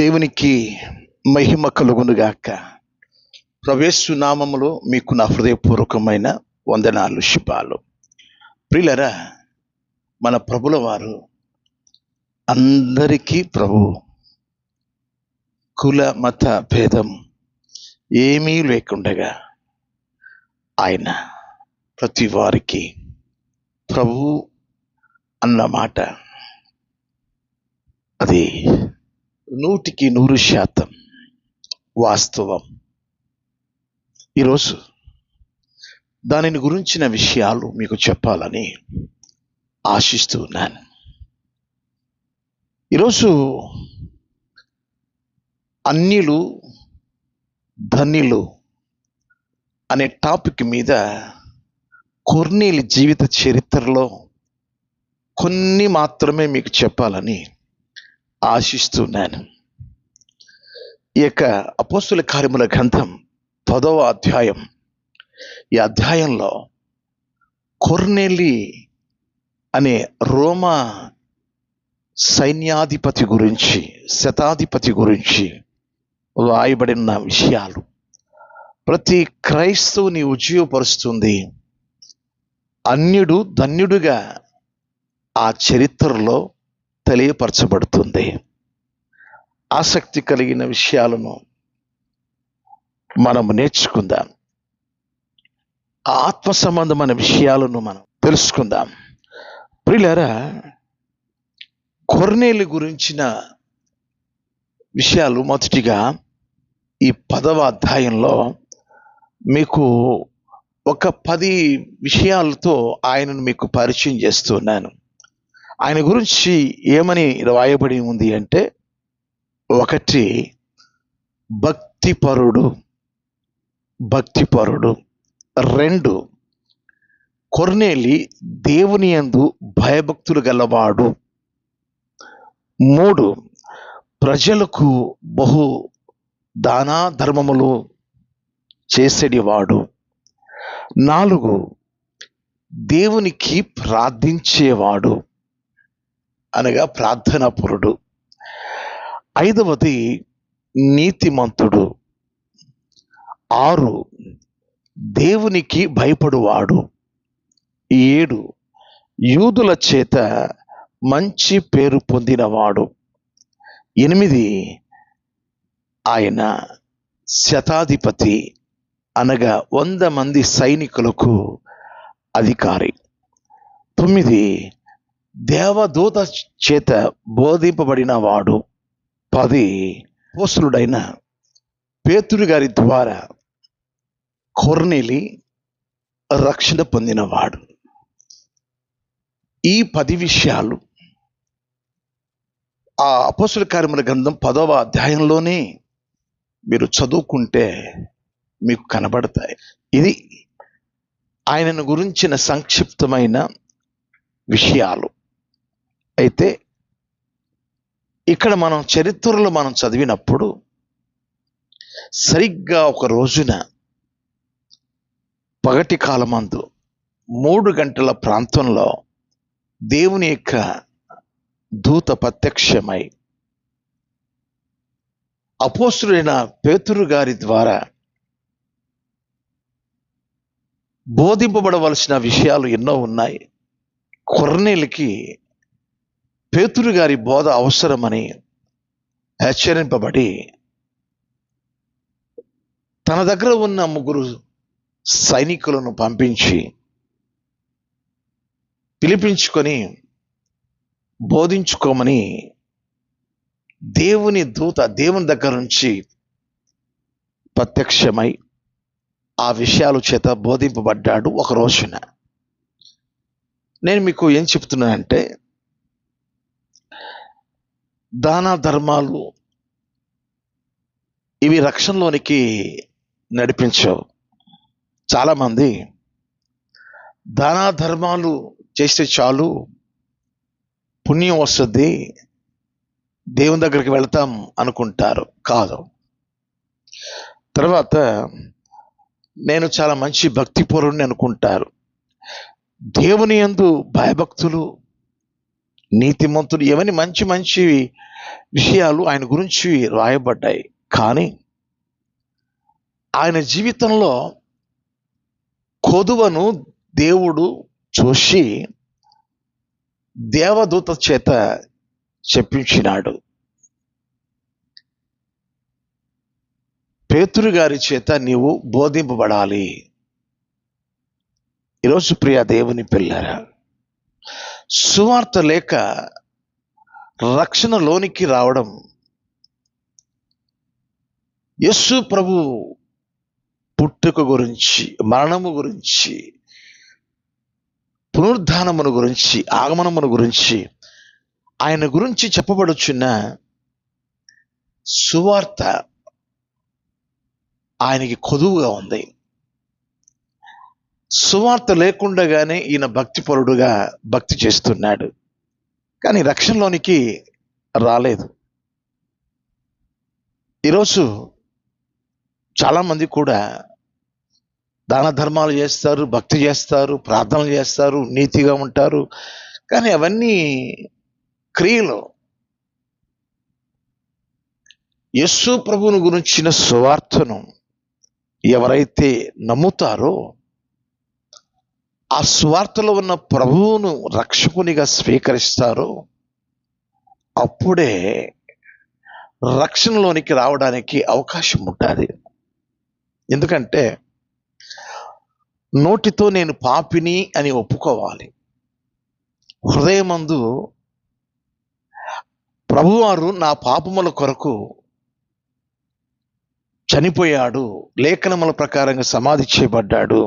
దేవునికి మహిమ కలుగునుగాక. ప్రభుయేసు నామములో మీకు నా హృదయపూర్వకమైన వందనాలు, శుభాలు. ప్రియులారా, మన ప్రభుల వారు అందరికీ ప్రభు, కుల మత భేదం ఏమీ లేకుండగా ఆయన ప్రతి వారికి ప్రభు అన్న మాట అది 100% వాస్తవం. ఈరోజు దానిని గురించిన విషయాలు మీకు చెప్పాలని ఆశిస్తూ ఉన్నాను. ఈరోజు అన్యులు ధన్యులు అనే టాపిక్ మీద కొర్నేలి జీవిత చరిత్రలో కొన్ని మాత్రమే మీకు చెప్పాలని ఆశిస్తున్నాను. ఈ యొక్క అపోస్తుల కార్యముల గ్రంథం 10వ అధ్యాయం, ఈ అధ్యాయంలో కొర్నేలి అనే రోమా సైన్యాధిపతి గురించి, శతాధిపతి గురించి రాయబడిన విషయాలు ప్రతి క్రైస్తవుని ఉజ్జీవపరుస్తుంది. అన్యుడు ధన్యుడుగా ఆ చరిత్రలో తెలియపరచబడుతుంది. ఆసక్తి కలిగిన విషయాలను మనము నేర్చుకుందాం. ఆత్మ సంబంధమైన విషయాలను మనం తెలుసుకుందాం. ప్రియులారా, కొర్నేలి గురించిన విషయాలు మొదటిగా ఈ 10వ అధ్యాయంలో మీకు ఒక 10 విషయాలతో ఆయనను మీకు పరిచయం చేస్తున్నాను. ఆయన గురించి ఏమని రాయబడి ఉంది అంటే, 1 భక్తిపరుడు. 2 కొర్నేలి దేవుని యందు భయభక్తులు గలవాడు. 3 ప్రజలకు బహు దాన ధర్మములు చేసేటివాడు. 4 దేవునికి ప్రార్థించేవాడు, అనగా ప్రార్థనాపరుడు. 5వది నీతిమంతుడు. 6 దేవునికి భయపడువాడు. 7 యూదుల చేత మంచి పేరు పొందినవాడు. 8 ఆయన శతాధిపతి, అనగా 100 మంది సైనికులకు అధికారి. 9 దేవదూత చేత బోధింపబడిన వాడు. 10 అపోస్తలుడైన పేతురు గారి ద్వారా కొర్నేలి రక్షణ పొందినవాడు. ఈ 10 విషయాలు ఆ అపోస్తల కార్యముల గ్రంథం 10వ అధ్యాయంలోనే మీరు చదువుకుంటే మీకు కనబడతాయి. ఇది ఆయనను గురించిన సంక్షిప్తమైన విషయాలు. అయితే ఇక్కడ మనం చరిత్రలో మనం చదివినప్పుడు సరిగ్గా ఒక రోజున పగటి కాలమందు 3 గంటల ప్రాంతంలో దేవుని యొక్క దూత ప్రత్యక్షమై అపోస్తలుడైన పేతురు గారి ద్వారా బోధింపబడవలసిన విషయాలు ఎన్నో ఉన్నాయి. కొర్నేలికి పేతురు గారి బోధ అవసరమని హెచ్చరింపబడి తన దగ్గర ఉన్న 3 సైనికులను పిలిపించుకొని బోధించుకోమని దేవుని దూత దేవుని దగ్గర నుంచి ప్రత్యక్షమై ఆ విషయాల చేత బోధింపబడ్డాడు ఒక రోజున. నేను మీకు ఏం చెప్తున్నానంటే, దాన ధర్మాలు ఇవి రక్షణలోనికి నడిపించవు. చాలామంది దాన ధర్మాలు చేస్తే చాలు, పుణ్యం వస్తుంది, దేవుని దగ్గరికి వెళ్తాం అనుకుంటారు. కాదు. తర్వాత నేను చాలా మంచి భక్తిపరుడిని అనుకుంటారు. దేవుని యందు భయభక్తులు నీతిమంతుడు, ఇవన్నీ మంచి మంచి విషయాలు ఆయన గురించి రాయబడ్డాయి. కానీ ఆయన జీవితంలో కొదువను దేవుడు చూసి దేవదూత చేత చెప్పించినాడు. పేతురు గారి చేత నీవు బోధింపబడాలి. ఈరోజు ప్రియ దేవుని పిల్లరా, సువార్త లేక రక్షణలోనికి రావడం, యేసు ప్రభు పుట్టుక గురించి, మరణము గురించి, పునరుద్ధానమును గురించి, ఆగమనమును గురించి, ఆయన గురించి చెప్పబడుచున్న సువార్త ఆయనకి కొదువుగా ఉంది. సువార్త లేకుండానే ఈయన భక్తిపరుడుగా భక్తి చేస్తున్నాడు, కానీ రక్షణలోనికి రాలేదు. ఈరోజు చాలామంది కూడా దాన ధర్మాలు చేస్తారు, భక్తి చేస్తారు, ప్రార్థనలు చేస్తారు, నీతిగా ఉంటారు, కానీ అవన్నీ క్రియలు. యేసు ప్రభువుని గురించిన సువార్తను ఎవరైతే నమ్ముతారో, ఆ సువార్తలో ఉన్న ప్రభువును రక్షకునిగా స్వీకరిస్తారో, అప్పుడే రక్షణలోనికి రావడానికి అవకాశం ఉంటుంది. ఎందుకంటే నోటితో నేను పాపిని అని ఒప్పుకోవాలి, హృదయమందు ప్రభువారు నా పాపముల కొరకు చనిపోయాడు, లేఖనముల ప్రకారంగా సమాధి చేయబడ్డాడు,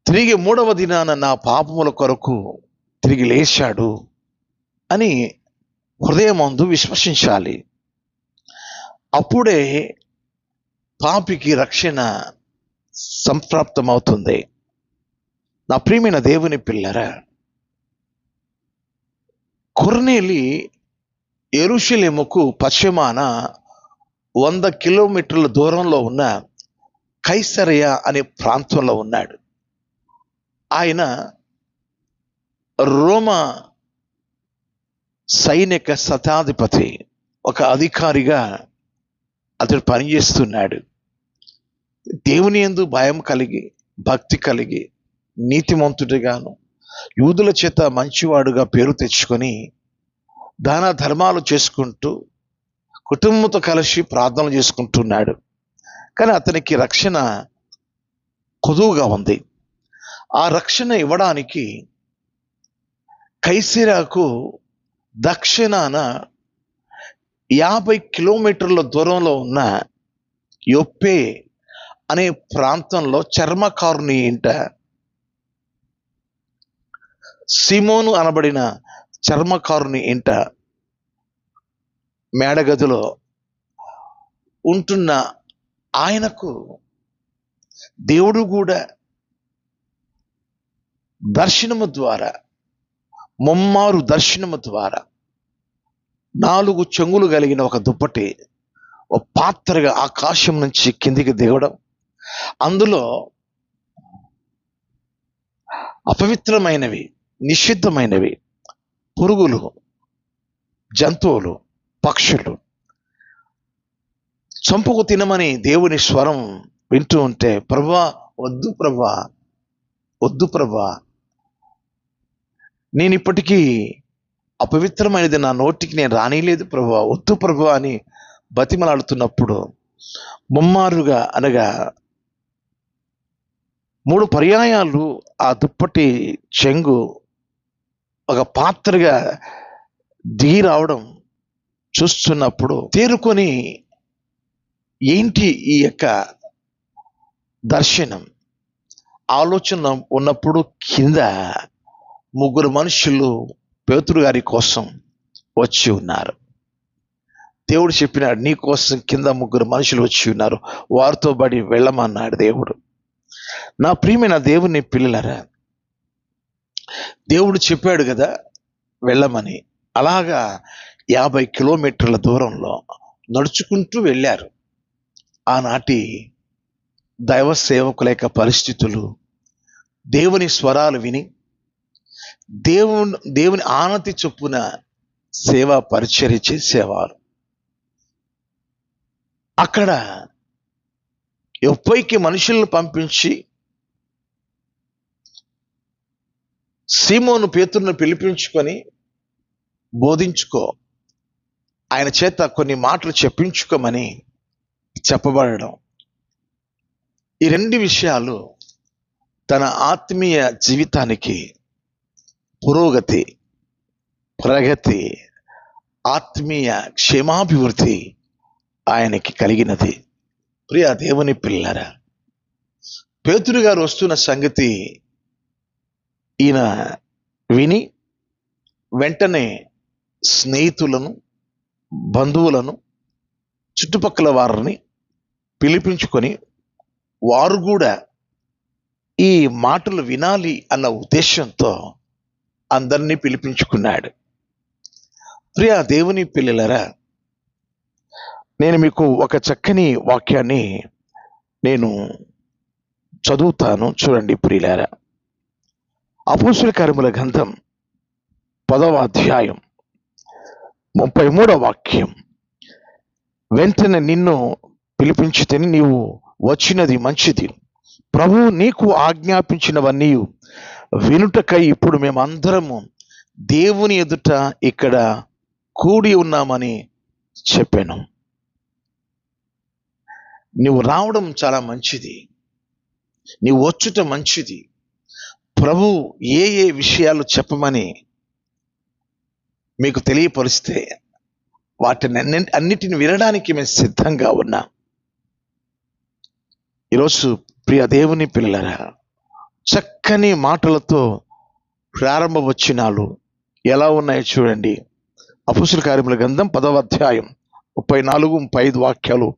తిరిగి 3వ దినాన నా పాపముల కొరకు తిరిగి లేచాడు అని హృదయమందు విశ్వసించాలి. అప్పుడే పాపికి రక్షణ సంప్రాప్తమవుతుంది. నా ప్రియమైన దేవుని పిల్లరా, కొర్నేలి యెరూషలేముకు పశ్చిమాన 100 కిలోమీటర్ల దూరంలో ఉన్న కైసరయ అనే ప్రాంతంలో ఉన్నాడు. ఆయన రోమా సైనిక శతాధిపతి, ఒక అధికారిగా అతడు పనిచేస్తున్నాడు. దేవుని యందు భయం కలిగి, భక్తి కలిగి, నీతిమంతుడిగాను, యూదుల చేత మంచివాడుగా పేరు తెచ్చుకొని దాన ధర్మాలు చేసుకుంటూ కుటుంబంతో కలిసి ప్రార్థనలు చేసుకుంటున్నాడు. కానీ అతనికి రక్షణ కొదువుగా ఉంది. ఆ రక్షణ ఇవ్వడానికి కైసరాకు దక్షిణాన 50 కిలోమీటర్ల దూరంలో ఉన్న యొప్పే అనే ప్రాంతంలో చర్మకారుని ఇంట, సిమోను అనబడిన చర్మకారుని ఇంట మేడగదిలో ఉంటున్న ఆయనకు దేవుడు కూడా దర్శనము ద్వారా, ముమ్మారు దర్శనము ద్వారా 4 చెంగులు కలిగిన ఒక దుప్పటి ఒక పాత్రగా ఆకాశం నుంచి కిందికి దిగడం, అందులో అపవిత్రమైనవి, నిషిద్ధమైనవి, పురుగులు, జంతువులు, పక్షులు చంపుకు తినమని దేవుని స్వరం వింటూ ఉంటే, ప్రభువా వద్దు ప్రభువా, వద్దు ప్రభువా, నేను ఇప్పటికీ అపవిత్రమైనది నా నోటికి నేను రానిలేదు ప్రభువా, వద్దు ప్రభువా అని బతిమలాడుతున్నప్పుడు ముమ్మారుగా అనగా 3 పర్యాయాలు ఆ దుప్పటి చెంగు ఒక పాత్రగా దిగి రావడం చూస్తున్నప్పుడు తేరుకొని, ఏంటి ఈ యొక్క దర్శనం ఆలోచన ఉన్నప్పుడు కింద 3 మనుషులు పేతురు గారి కోసం వచ్చి ఉన్నారు. దేవుడు చెప్పినాడు, నీ కోసం కింద 3 మనుషులు వచ్చి ఉన్నారు, వారితో బడి వెళ్ళమన్నాడు దేవుడు. నా ప్రియమైన దేవుని పిల్లలరా, దేవుడు చెప్పాడు కదా వెళ్ళమని. అలాగా 50 కిలోమీటర్ల దూరంలో నడుచుకుంటూ వెళ్ళారు. ఆనాటి దైవ సేవకుల యొక్క పరిస్థితులు, దేవుని స్వరాలు విని దేవుని ఆనతి చొప్పున సేవా పరిచర్య చేసేవారు. అక్కడ యొప్పైకి మనుషులను పంపించి సీమోను పేతురును పిలిపించుకొని బోధించుకో, ఆయన చేత కొన్ని మాటలు చెప్పించుకోమని చెప్పబడడం. ఈ రెండు విషయాలు తన ఆత్మీయ జీవితానికి పురోగతి, ప్రగతి, ఆత్మీయ క్షేమాభివృద్ధి ఆయనకి కలిగినది. ప్రియ దేవుని పిల్లరా, పేతురు గారు వస్తున్న సంగతి ఈయన విని వెంటనే స్నేహితులను, బంధువులను, చుట్టుపక్కల వారిని పిలిపించుకొని వారు కూడా ఈ మాటలు వినాలి అన్న ఉద్దేశంతో అందరినీ పిలిపించుకున్నాడు. ప్రియ దేవుని పిల్లలరా, నేను మీకు ఒక చక్కని వాక్యాన్ని నేను చదువుతాను, చూడండి ప్రియులారా. అపోస్తలుల కార్యముల గ్రంథం 10వ అధ్యాయం 33వ వాక్యం. వెంటనే నిన్ను పిలిపించితేని నీవు వచ్చినది మంచిది. ప్రభువు నీకు ఆజ్ఞాపించినవన్నీ వినుటకై ఇప్పుడు మేమందరము దేవుని ఎదుట ఇక్కడ కూడి ఉన్నామని చెప్పాను. నువ్వు రావడం చాలా మంచిది, నీవు వచ్చుట మంచిది. ప్రభు ఏ ఏ విషయాలు చెప్పమని మీకు తెలియపరిస్తే వాటిని అన్నిటిని వినడానికి మేము సిద్ధంగా ఉన్నాం. ఈరోజు ప్రియ దేవుని పిల్లరా, చక్కని మాటలతో ప్రారంభ వచనాలు ఎలా ఉన్నాయో చూడండి. అపోస్తలుల కార్యముల గ్రంథం 10వ అధ్యాయం 34, 35 వాక్యాలు,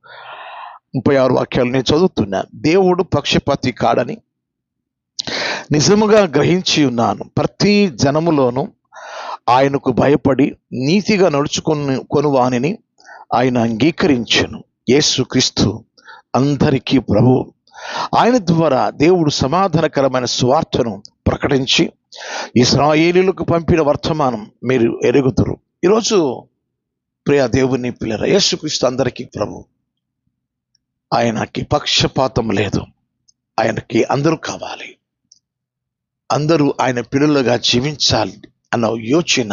36 వాక్యాలు నేను చదువుతున్నా. దేవుడు పక్షపాతి కాడని నిజముగా గ్రహించి ఉన్నాను. ప్రతి జనములోనూ ఆయనకు భయపడి నీతిగా నడుచుకొనువానిని ఆయన అంగీకరించెను. యేసుక్రీస్తు అందరికీ ప్రభు. ఆయన ద్వారా దేవుడు సమాధానకరమైన సువార్తను ప్రకటించి ఇశ్రాయేలీయులకు పంపిన వర్తమానం మీరు ఎరుగుదురు. ఈరోజు ప్రియ దేవుని పిల్లరా, యేసుక్రీస్తు అందరికీ ప్రభు. ఆయనకి పక్షపాతం లేదు. ఆయనకి అందరూ కావాలి, అందరూ ఆయన పిల్లలుగా జీవించాలి అన్న యోచన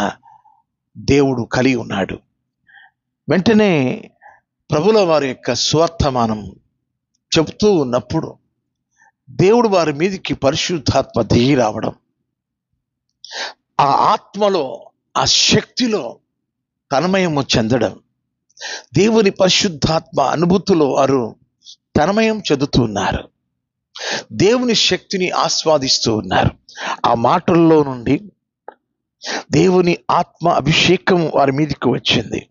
దేవుడు కలిగి ఉన్నాడు. వెంటనే ప్రభుల వారి యొక్క సువర్తమానం చెబుతూ ఉన్నప్పుడు దేవుడు వారి మీదకి పరిశుద్ధాత్మ దిగి రావడం, ఆ ఆత్మలో, ఆ శక్తిలో తన్మయము చెందడం, దేవుని పరిశుద్ధాత్మ అనుభూతిలో వారు తన్మయం చెందుతూ ఉన్నారు, దేవుని శక్తిని ఆస్వాదిస్తూ ఉన్నారు. ఆ మాటల్లో నుండి దేవుని ఆత్మ అభిషేకం వారి మీదకి వచ్చింది.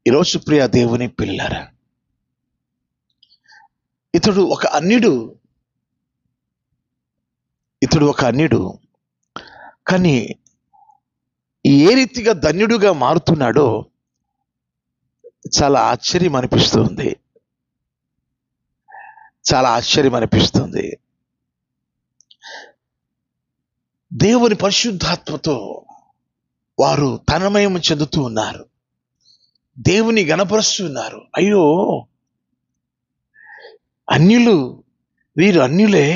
ఈరోజు ప్రియ దేవుని పిల్లరా, ఇతడు ఒక అన్యుడు, కానీ ఏ రీతిగా ధన్యుడుగా మారుతున్నాడో చాలా ఆశ్చర్యం అనిపిస్తుంది, చాలా ఆశ్చర్యం అనిపిస్తుంది. దేవుని పరిశుద్ధాత్మతో వారు తన్మయం చెందుతూ ఉన్నారు, దేవుని గణపరుస్తున్నారు. అయ్యో, అన్యులు, వీరు అన్యులే,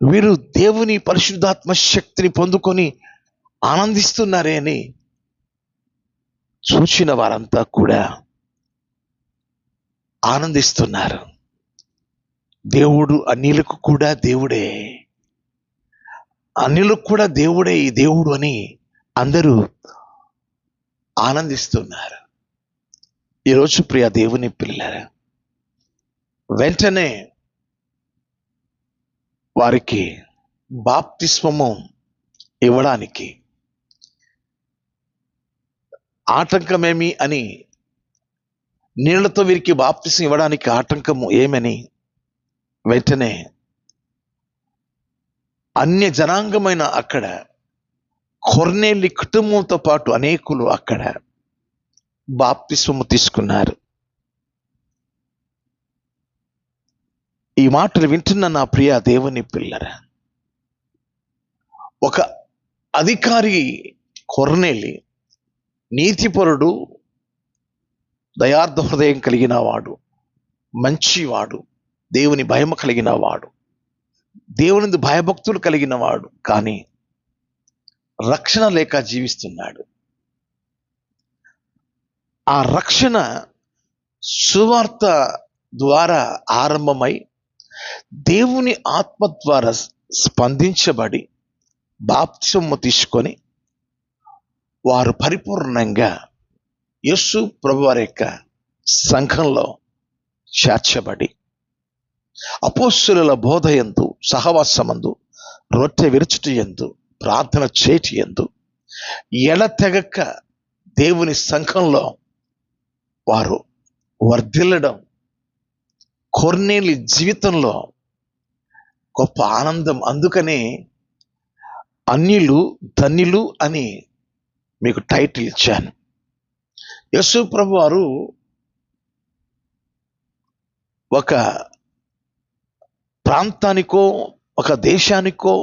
వీరు దేవుని పరిశుద్ధాత్మ శక్తిని పొందుకొని ఆనందిస్తున్నారే అని చూసిన వారంతా కూడా ఆనందిస్తున్నారు. దేవుడు అన్యులకు కూడా దేవుడే, అన్యులకు కూడా దేవుడే ఈ దేవుడు అని అందరూ ఆనందిస్తున్నారు. ఈరోజు ప్రియ దేవుని పిల్లరా, వెంటనే వారికి బాప్తిస్మము ఇవ్వడానికి ఆటంకమేమి అని, నీళ్లతో వీరికి బాప్తిస్మం ఇవ్వడానికి ఆటంకము ఏమని వెంటనే అన్య జనాంగమైన అక్కడ కొర్నేలి కుటుంబంతో పాటు అనేకులు అక్కడ బాప్తిస్మము తీసుకున్నారు. ఈ మాటలు వింటున్న నా ప్రియ దేవుని పిల్లరా, ఒక అధికారి కొర్నేలి నీతిపరుడు, దయార్థ హృదయం కలిగిన వాడు, మంచివాడు, దేవుని భయం కలిగిన వాడు, దేవుని భయభక్తులు కలిగిన వాడు, కానీ రక్షణ లేక జీవిస్తున్నాడు. ఆ రక్షణ సువార్త ద్వారా ఆరంభమై దేవుని ఆత్మ ద్వారా స్పందించబడి బాప్తిసము తీసుకొని వారు పరిపూర్ణంగా యేసు ప్రభువారి యొక్క సంఘంలో చేర్చబడి అపోస్తలుల బోధ యందు, సహవాసమందు, రొట్టె విరుచుట యందు, ప్రార్థన చేటి యందు ఎడతెగక దేవుని సంఘంలో వారు వర్ధిల్లడం కొర్నేలి జీవితంలో గొప్ప ఆనందం. అందుకనే అన్యులు ధన్యులు అని మీకు టైటిల్ ఇచ్చాను. యేసు ప్రభు వారు ఒక ప్రాంతానికో ఒక దేశానికో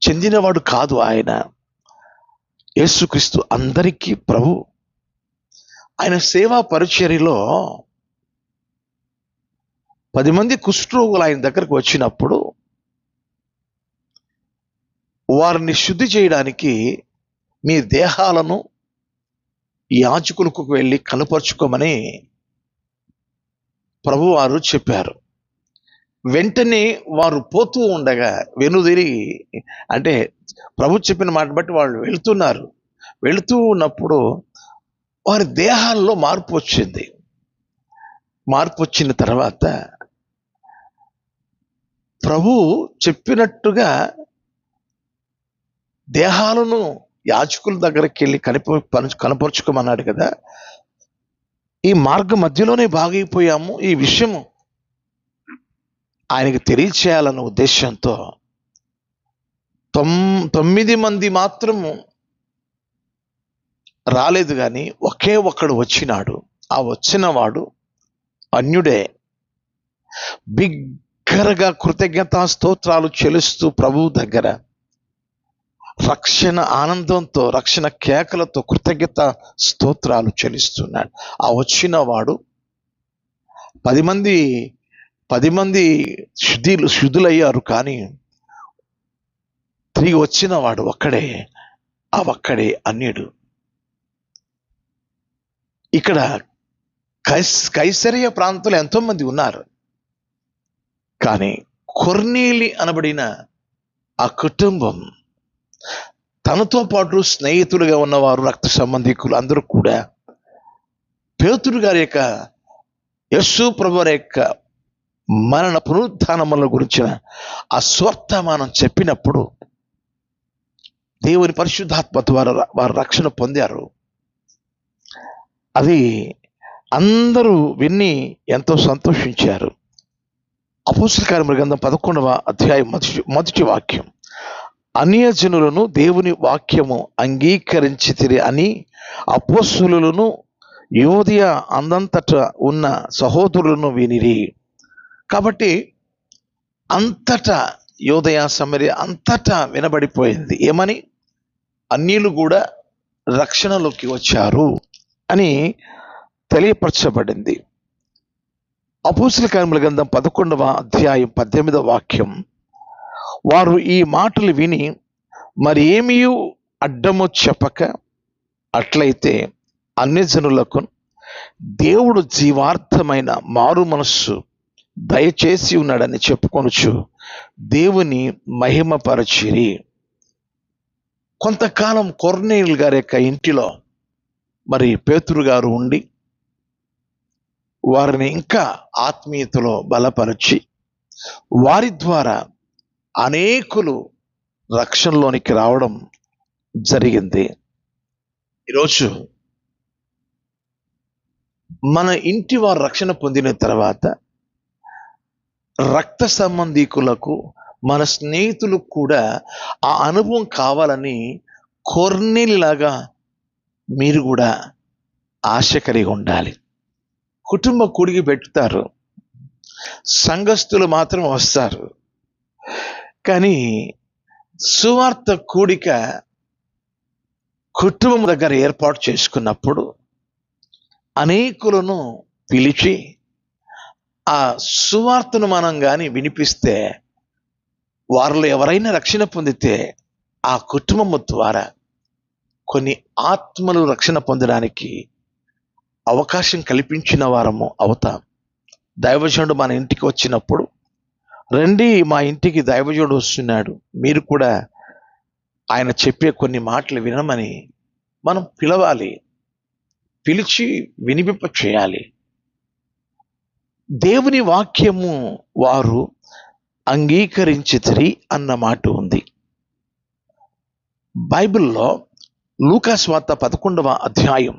చెందినవాడు కాదు. ఆయన యేసుక్రీస్తు అందరికీ ప్రభు. ఆయన సేవా పరిచర్యలో 10 మంది కుష్ఠరోగులు ఆయన దగ్గరకు వచ్చినప్పుడు వారిని శుద్ధి చేయడానికి మీ దేహాలను యాజకులకు వెళ్ళి కనపరుచుకోమని ప్రభువారు చెప్పారు. వెంటనే వారు పోతూ ఉండగా వెనుదిరిగి, అంటే ప్రభు చెప్పిన మాట బట్టి వాళ్ళు వెళుతున్నారు. వెళుతూ ఉన్నప్పుడు వారి దేహాల్లో మార్పు వచ్చింది. మార్పు వచ్చిన తర్వాత ప్రభు చెప్పినట్టుగా దేహాలను యాజకుల దగ్గరికి వెళ్ళి కనపరుచుకోమన్నాడు కదా. ఈ మార్గ మధ్యలోనే బాగైపోయాము. ఈ విషయము ఆయనకు తెలియచేయాలన్న ఉద్దేశంతో 9 మంది మాత్రము రాలేదు, కానీ ఒకే ఒక్కడు వచ్చినాడు. ఆ వచ్చిన వాడు అన్యుడే. బిగ్గరగా కృతజ్ఞతా స్తోత్రాలు చెల్లిస్తూ ప్రభువు దగ్గర రక్షణ ఆనందంతో, రక్షణ కేకలతో కృతజ్ఞత స్తోత్రాలు చెల్లిస్తున్నాడు. ఆ వచ్చిన వాడు 10 మంది శుద్ధులయ్యారు, కానీ తిరిగి వచ్చిన వాడు ఒక్కడే. ఆ ఒక్కడే అన్యుడు. ఇక్కడ కైసరయ ప్రాంతంలో ఎంతో మంది ఉన్నారు, కానీ కొర్నేలి అనబడిన ఆ కుటుంబం, తనతో పాటు స్నేహితులుగా ఉన్నవారు, రక్త సంబంధికులు అందరూ కూడా పేతురు గారి యొక్క, యేసు ప్రభువారి యొక్క మరణ పునరుత్థానముల గురించిన ఆ స్వర్తమానం చెప్పినప్పుడు దేవుని పరిశుద్ధాత్మ ద్వారా వారు రక్షణ పొందారు. అది అందరూ విని ఎంతో సంతోషించారు. అపోస్తల కార్యముల గ్రంథం 11వ అధ్యాయం మొదటి వాక్యం, అన్యజనులను దేవుని వాక్యము అంగీకరించితిరి అని అపోస్తలులను యోదయ అందంతటా ఉన్న సహోదరులను వినిరి. కాబట్టి అంతటా, యోదయ సమరయ అంతటా వినబడిపోయింది. ఏమని? అన్యులు కూడా రక్షణలోకి వచ్చారు అని తెలియపరచబడింది. అపోస్తల కార్యముల గ్రంథం 11వ అధ్యాయం 18వ వాక్యం, వారు ఈ మాటలు విని మరి ఏమీ అడ్డము చెప్పక, అట్లయితే అన్యజనులకు దేవుడు జీవార్థమైన మారు మనస్సు దయచేసి ఉన్నాడని చెప్పుకొనుచు దేవుని మహిమపరచిరి. కొంతకాలం కొర్నేలి గారి యొక్క ఇంటిలో మరి పేతురు గారు ఉండి వారిని ఇంకా ఆత్మీయతలో బలపరిచి వారి ద్వారా అనేకులు రక్షణలోనికి రావడం జరిగింది. ఈరోజు మన ఇంటి వారు రక్షణ పొందిన తర్వాత రక్త సంబంధికులకు, మన స్నేహితులకు కూడా ఆ అనుభవం కావాలని కొర్నేలిలాగా మీరు కూడా ఆశ కలిగి ఉండాలి. కుటుంబ కూడికి పెట్టుతారు, సంఘస్థులు మాత్రం వస్తారు, కానీ సువార్త కూడిక కుటుంబం దగ్గర ఏర్పాటు చేసుకున్నప్పుడు అనేకులను పిలిచి ఆ సువార్తను మనం కానీ వినిపిస్తే వారిలో ఎవరైనా రక్షణ పొందితే ఆ కుటుంబము ద్వారా కొన్ని ఆత్మలు రక్షణ పొందడానికి అవకాశం కల్పించిన వారము అవుతాం. దైవజనుడు మన ఇంటికి వచ్చినప్పుడు, రండి మా ఇంటికి దైవజనుడు వస్తున్నాడు, మీరు కూడా ఆయన చెప్పే కొన్ని మాటలు వినమని మనం పిలవాలి, పిలిచి వినిపింప చేయాలి. దేవుని వాక్యము వారు అంగీకరించితిరి అన్న మాట ఉంది. బైబిల్లో లూకా సువార్త 11వ అధ్యాయం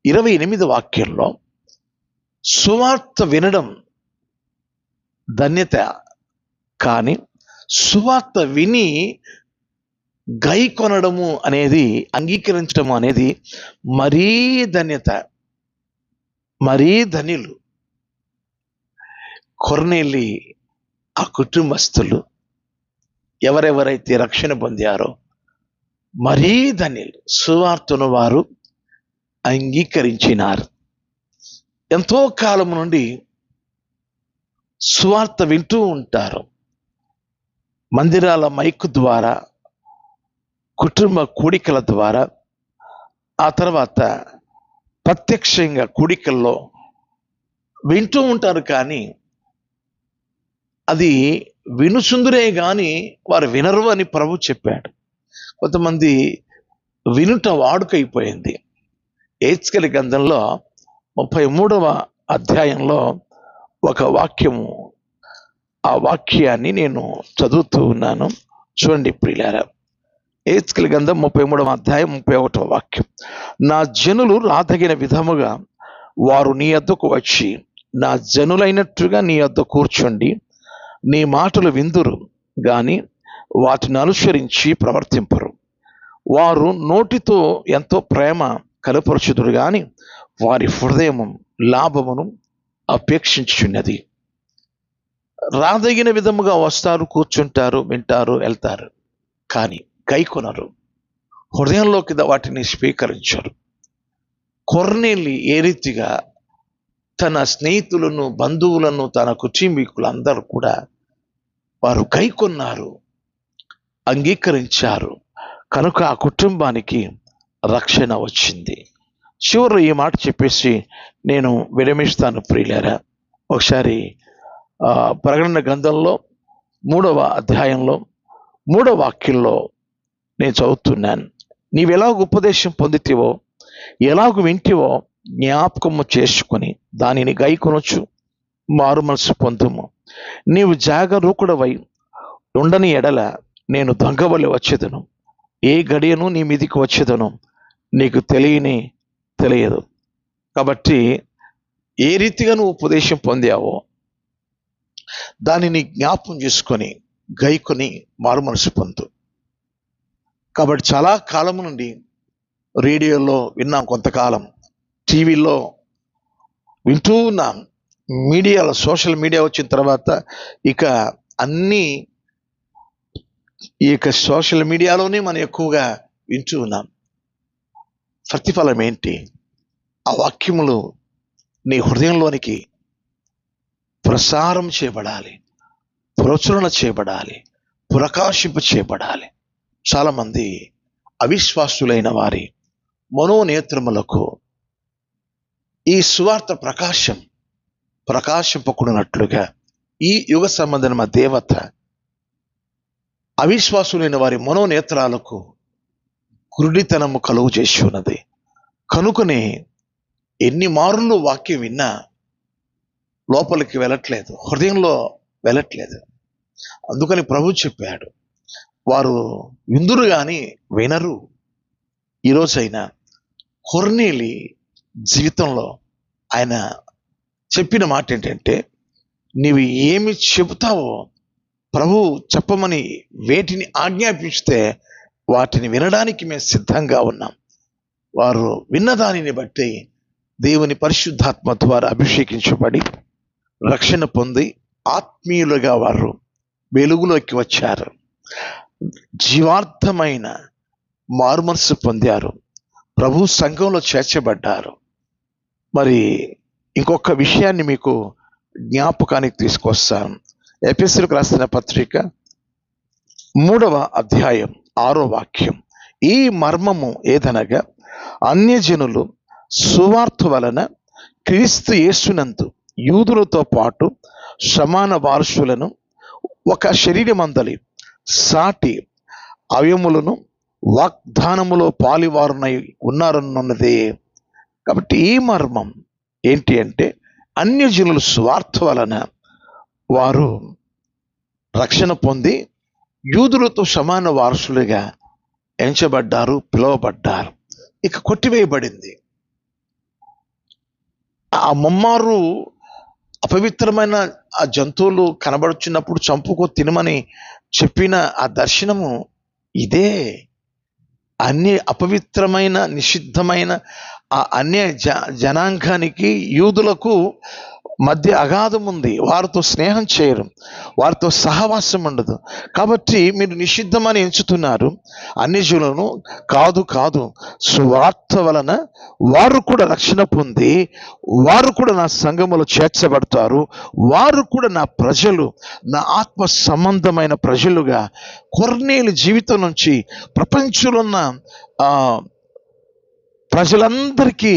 28వ వాక్యంలో సువార్త వినడం ధన్యత, కానీ సువార్త విని గైకొనడము అనేది, అంగీకరించడము అనేది మరీ ధన్యత, మరీ ధన్యులు. కొర్నేలి ఆ కుటుంబస్తులు ఎవరెవరైతే రక్షణ పొందారో మరీ ధన్యులు. సువార్తను వారు అంగీకరించినారు. ఎంతో కాలం నుండి సువార్త వింటూ ఉంటారు. మందిరాల మైకు ద్వారా, కుటుంబ కూడికల ద్వారా, ఆ తర్వాత ప్రత్యక్షంగా కూడికల్లో వింటూ ఉంటారు. కానీ అది వినుచుందురే కానీ వారు వినరు అని ప్రభు చెప్పాడు. కొంతమంది వినుట వాడుకైపోయింది. హెచ్కేలు గ్రంథంలో 33వ అధ్యాయంలో ఒక వాక్యము, ఆ వాక్యాన్ని నేను చదువుతూ ఉన్నాను, చూడండి ప్రియులారా. హెచ్కేలు గ్రంథం 33వ అధ్యాయం 31వ వాక్యం. నా జనులు రాదగిన విధముగా వారు నీ యొద్దకు వచ్చి నా జనులైనట్టుగా నీ యొద్ద కూర్చోండి, నీ మాటలు విందురు గాని వాటిని అనుసరించి ప్రవర్తింపరు. వారు నోటితో ఎంతో ప్రేమ కనపరచుదురు గాని వారి హృదయము లాభమును అపేక్షించుచున్నది. రాదగిన విధముగా వస్తారు, కూర్చుంటారు, వింటారు, వెళ్తారు, కానీ గైకొనరు, హృదయంలోకి వాటిని స్వీకరించరు. కొర్నేలి ఏ రీతిగా తన స్నేహితులను, బంధువులను, తన కుటుంబీకులందరూ కూడా వారు గైకొన్నారు, అంగీకరించారు, కనుక ఆ కుటుంబానికి రక్షణ వచ్చింది. చివరిలో ఈ మాట చెప్పేసి నేను విరమిస్తాను ప్రియులారా. ఒకసారి ప్రకటన గ్రంథంలో 3వ అధ్యాయంలో 3వ వాక్యంలో నేను చదువుతున్నాను. నీవెలాగ ఉపదేశం పొందితివో, ఎలాగ వింటివో జ్ఞాపకము చేసుకొని దానిని గైకొనొచ్చు మారు మనసు పొందుము. నీవు జాగరూకుడవై ఉండని ఎడల నేను దొంగవలె వచ్చేదను, ఏ గడియను నీ మీదికి వచ్చేదను నీకు తెలియదు. కాబట్టి ఏ రీతిగా నువ్వు ఉపదేశం పొందావో దానిని జ్ఞాపకం చేసుకొని గైకొని మారు మనసు పొందు. కాబట్టి చాలా కాలం నుండి రేడియోలో విన్నాం, కొంతకాలం టీవీలో వింటూ ఉన్నాం, మీడియాలో, సోషల్ మీడియా వచ్చిన తర్వాత ఇక అన్నీ ఈ సోషల్ మీడియాలోనే మనం ఎక్కువగా వింటూ ఉన్నాం. ప్రతిఫలం ఏంటి? ఆ వాక్యములు నీ హృదయంలోనికి ప్రసారం చేయబడాలి, ప్రచురణ చేయబడాలి, ప్రకాశింప చేయబడాలి. చాలామంది అవిశ్వాసులైన వారి మనోనేత్రములకు ఈ సువార్త ప్రకాశింపకున్నట్లుగా ఈ యుగ సంబంధమైన దేవత అవిశ్వాసులైన వారి మనోనేత్రాలకు గురుడితనము కలుగు చేసి ఉన్నది. కనుకనే ఎన్ని మారులు వాక్యం విన్నా లోపలికి వెళ్ళట్లేదు, హృదయంలో వెళ్ళట్లేదు. అందుకని ప్రభు చెప్పాడు, వారు విందురు కానీ వినరు. ఈరోజైనా కొర్నేలి జీవితంలో ఆయన చెప్పిన మాట ఏంటంటే, నీవు ఏమి చెబుతావో ప్రభు చెప్పమని వేటిని ఆజ్ఞాపిస్తే వాటిని వినడానికి మేము సిద్ధంగా ఉన్నాం. వారు విన్నదానిని బట్టి దేవుని పరిశుద్ధాత్మ ద్వారా అభిషేకించబడి రక్షణ పొంది ఆత్మీయులుగా వారు వెలుగులోకి వచ్చారు. జీవార్థమైన మారుమనసు పొందారు, ప్రభు సంఘంలో చేర్చబడ్డారు. మరి ఇంకొక విషయాన్ని మీకు జ్ఞాపకానికి తీసుకొస్తాను. ఎఫెసీయులకు రాసిన పత్రిక 3వ అధ్యాయం 6వ వాక్యం. ఈ మర్మము ఏదనగా, అన్యజనులు సువార్త వలన క్రీస్తు యేసునందు యూదులతో పాటు సమాన వారసులను, ఒక శరీరమందలి సాటి అవయములను వాగ్దానములో పాలివారునై ఉన్నారన్నదే. కాబట్టి ఈ మర్మం ఏంటి అంటే, అన్యజనుల స్వార్థ వలన వారు రక్షణ పొంది యూదులతో సమాన వారసులుగా ఎంచబడ్డారు, పిలువబడ్డారు. ఇక కొట్టివేయబడింది. ఆ ముమ్మారు అపవిత్రమైన ఆ జంతువులు కనబడుచున్నప్పుడు చంపుకో తినమని చెప్పిన ఆ దర్శనము ఇదే. అన్ని అపవిత్రమైన నిషిద్ధమైన ఆ అన్య జనాంగానికి యూదులకు మధ్య అగాధం ఉంది. వారితో స్నేహం చేయరు, వారితో సహవాసం ఉండదు. కాబట్టి మీరు నిషిద్ధమని ఎంచుతున్నారు అన్యజనులను. కాదు, సువార్త వలన వారు కూడా రక్షణ పొంది వారు కూడా నా సంఘములో చేర్చబడతారు. వారు కూడా నా ప్రజలు, నా ఆత్మ సంబంధమైన ప్రజలుగా. కొర్నేలు జీవితం నుంచి ప్రపంచంలో ఉన్న ప్రజలందరికీ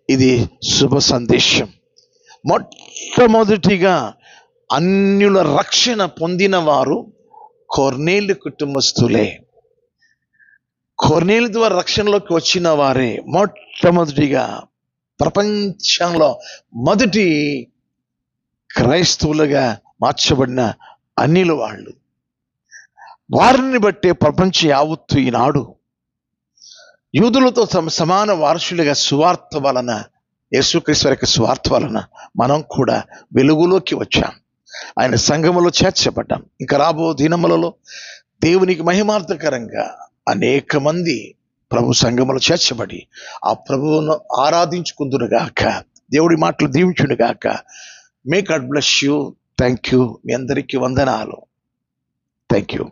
ఇది శుభ సందేశం. మొట్టమొదటిగా అన్యుల రక్షణ పొందిన వారు కొర్నేలు కుటుంబస్తులే. కొర్నేలు ద్వారా రక్షణలోకి వచ్చిన వారే మొట్టమొదటిగా ప్రపంచంలో మొదటి క్రైస్తవులుగా మార్చబడిన అన్యుల వాళ్ళు. వారిని బట్టే ప్రపంచం యావత్తు ఈనాడు యూదులతో సమాన వారసులుగా సువార్త వలన, యేసుక్రీస్తు యొక్క స్వార్థ వలన మనం కూడా వెలుగులోకి వచ్చాం, ఆయన సంఘములో చేర్చబడ్డాం. ఇంకా రాబో దినములలో దేవునికి మహిమార్థకరంగా అనేక మంది ప్రభు సంఘములో చేర్చబడి ఆ ప్రభువును ఆరాధించుకుందురుగాక. దేవుడి మాటలు దీవించునుగాక. May God bless you. Thank you. మీ అందరికీ వందనాలు. Thank you.